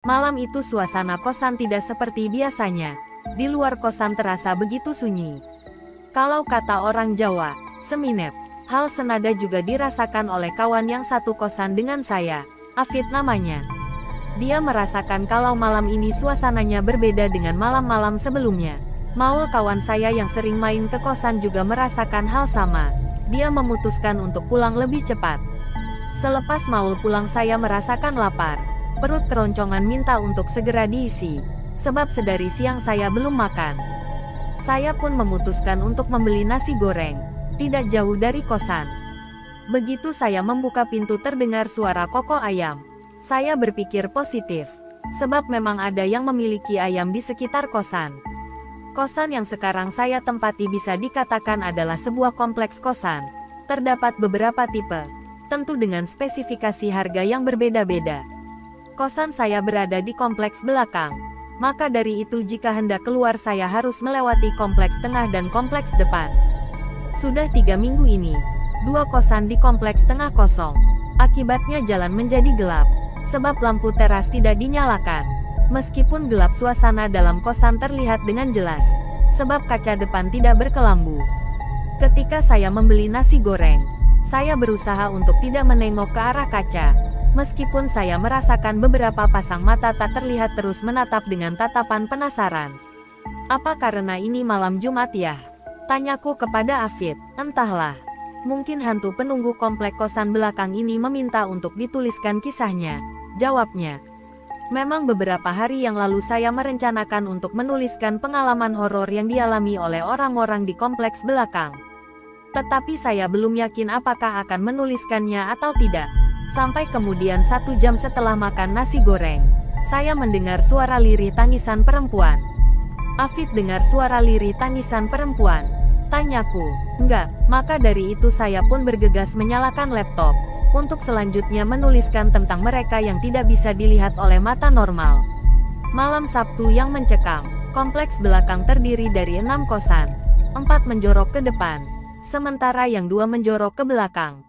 Malam itu suasana kosan tidak seperti biasanya. Di luar kosan terasa begitu sunyi. Kalau kata orang Jawa, seminep. Hal senada juga dirasakan oleh kawan yang satu kosan dengan saya, Afid namanya. Dia merasakan kalau malam ini suasananya berbeda dengan malam-malam sebelumnya. Maul kawan saya yang sering main ke kosan juga merasakan hal sama. Dia memutuskan untuk pulang lebih cepat. Selepas Maul pulang saya merasakan lapar. Perut keroncongan minta untuk segera diisi. Sebab sedari siang saya belum makan. Saya pun memutuskan untuk membeli nasi goreng. Tidak jauh dari kosan. Begitu saya membuka pintu terdengar suara kokok ayam. Saya berpikir positif. Sebab memang ada yang memiliki ayam di sekitar kosan. Kosan yang sekarang saya tempati bisa dikatakan adalah sebuah kompleks kosan. Terdapat beberapa tipe. Tentu dengan spesifikasi harga yang berbeda-beda. Kosan saya berada di kompleks belakang. Maka dari itu jika hendak keluar saya harus melewati kompleks tengah dan kompleks depan. Sudah 3 minggu ini, 2 kosan di kompleks tengah kosong. Akibatnya jalan menjadi gelap, sebab lampu teras tidak dinyalakan. Meskipun gelap suasana dalam kosan terlihat dengan jelas, sebab kaca depan tidak berkelambu. Ketika saya membeli nasi goreng, saya berusaha untuk tidak menengok ke arah kaca. Meskipun saya merasakan beberapa pasang mata tak terlihat terus menatap dengan tatapan penasaran. Apa karena ini malam Jumat ya? Tanyaku kepada Afid. Entahlah. Mungkin hantu penunggu komplek kosan belakang ini meminta untuk dituliskan kisahnya. Jawabnya. Memang beberapa hari yang lalu saya merencanakan untuk menuliskan pengalaman horor yang dialami oleh orang-orang di kompleks belakang. Tetapi saya belum yakin apakah akan menuliskannya atau tidak. Sampai kemudian 1 jam setelah makan nasi goreng, saya mendengar suara lirih tangisan perempuan. Afid dengar suara lirih tangisan perempuan. Tanyaku. Enggak. Maka dari itu saya pun bergegas menyalakan laptop. Untuk selanjutnya menuliskan tentang mereka yang tidak bisa dilihat oleh mata normal. Malam Sabtu yang mencekam. Kompleks belakang terdiri dari 6 kosan. 4 menjorok ke depan. Sementara yang 2 menjorok ke belakang.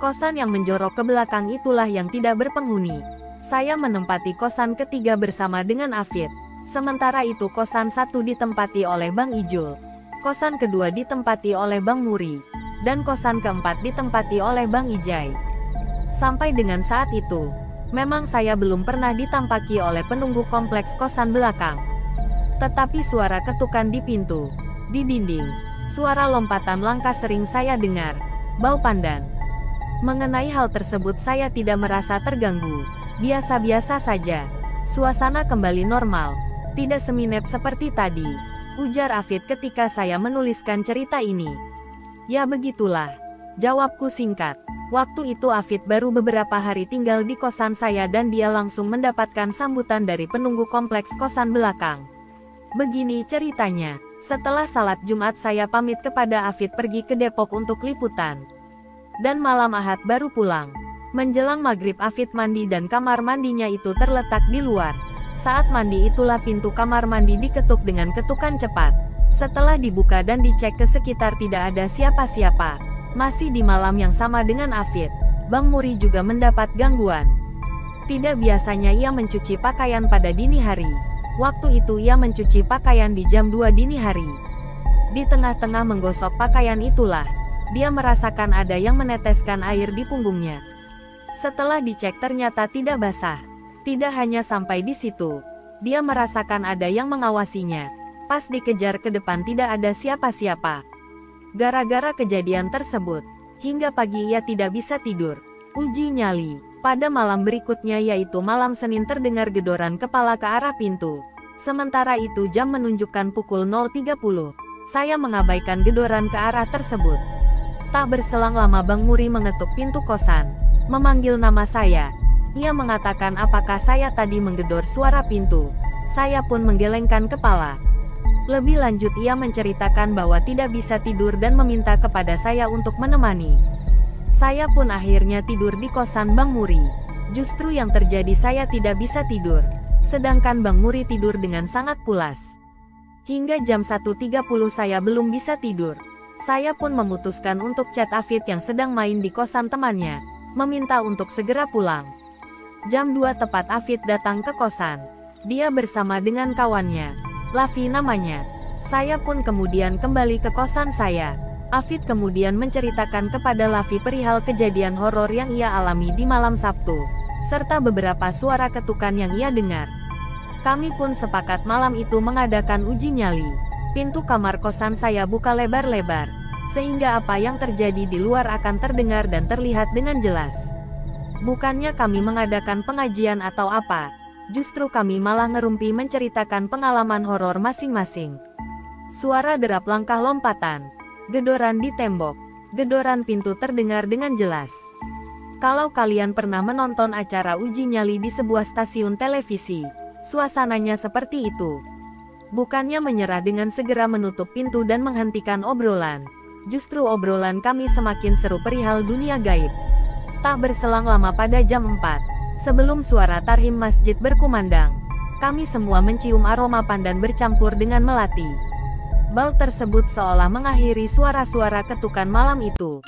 Kosan yang menjorok ke belakang itulah yang tidak berpenghuni. Saya menempati kosan ketiga bersama dengan Afid. Sementara itu kosan 1 ditempati oleh Bang Ijul. Kosan kedua ditempati oleh Bang Muri. Dan kosan keempat ditempati oleh Bang Ijai. Sampai dengan saat itu, memang saya belum pernah ditampaki oleh penunggu kompleks kosan belakang. Tetapi suara ketukan di pintu, di dinding, suara lompatan langkah sering saya dengar. Bau pandan. Mengenai hal tersebut saya tidak merasa terganggu. Biasa-biasa saja. Suasana kembali normal. Tidak seminep seperti tadi, ujar Afid ketika saya menuliskan cerita ini. Ya begitulah, jawabku singkat. Waktu itu Afid baru beberapa hari tinggal di kosan saya dan dia langsung mendapatkan sambutan dari penunggu kompleks kosan belakang. Begini ceritanya, setelah salat Jumat saya pamit kepada Afid pergi ke Depok untuk liputan. Dan malam Ahad baru pulang. Menjelang maghrib Afid mandi dan kamar mandinya itu terletak di luar. Saat mandi itulah pintu kamar mandi diketuk dengan ketukan cepat. Setelah dibuka dan dicek ke sekitar tidak ada siapa-siapa. Masih di malam yang sama dengan Afid, Bang Muri juga mendapat gangguan. Tidak biasanya ia mencuci pakaian pada dini hari. Waktu itu ia mencuci pakaian di jam 2 dini hari. Di tengah-tengah menggosok pakaian itulah, dia merasakan ada yang meneteskan air di punggungnya. Setelah dicek ternyata tidak basah. Tidak hanya sampai di situ, dia merasakan ada yang mengawasinya. Pas dikejar ke depan tidak ada siapa-siapa. Gara-gara kejadian tersebut, hingga pagi ia tidak bisa tidur. Uji nyali. Pada malam berikutnya yaitu malam Senin terdengar gedoran kepala ke arah pintu. Sementara itu jam menunjukkan pukul 0.30. Saya mengabaikan gedoran ke arah tersebut. Tak berselang lama Bang Muri mengetuk pintu kosan, memanggil nama saya. Ia mengatakan apakah saya tadi menggedor suara pintu. Saya pun menggelengkan kepala. Lebih lanjut ia menceritakan bahwa tidak bisa tidur dan meminta kepada saya untuk menemani. Saya pun akhirnya tidur di kosan Bang Muri. Justru yang terjadi saya tidak bisa tidur, sedangkan Bang Muri tidur dengan sangat pulas. Hingga jam 1.30 saya belum bisa tidur. Saya pun memutuskan untuk chat Afid yang sedang main di kosan temannya, meminta untuk segera pulang. Jam 2 tepat Afid datang ke kosan. Dia bersama dengan kawannya. Lavi namanya. Saya pun kemudian kembali ke kosan saya. Afid kemudian menceritakan kepada Lavi perihal kejadian horor yang ia alami di malam Sabtu, serta beberapa suara ketukan yang ia dengar. Kami pun sepakat malam itu mengadakan uji nyali. Pintu kamar kosan saya buka lebar-lebar, sehingga apa yang terjadi di luar akan terdengar dan terlihat dengan jelas. Bukannya kami mengadakan pengajian atau apa, justru kami malah ngerumpi menceritakan pengalaman horor masing-masing. Suara derap langkah lompatan, gedoran di tembok, gedoran pintu terdengar dengan jelas. Kalau kalian pernah menonton acara uji nyali di sebuah stasiun televisi, suasananya seperti itu. Bukannya menyerah dengan segera menutup pintu dan menghentikan obrolan, justru obrolan kami semakin seru perihal dunia gaib. Tak berselang lama pada jam 4, sebelum suara tarhim masjid berkumandang, kami semua mencium aroma pandan bercampur dengan melati. Bal tersebut seolah mengakhiri suara-suara ketukan malam itu.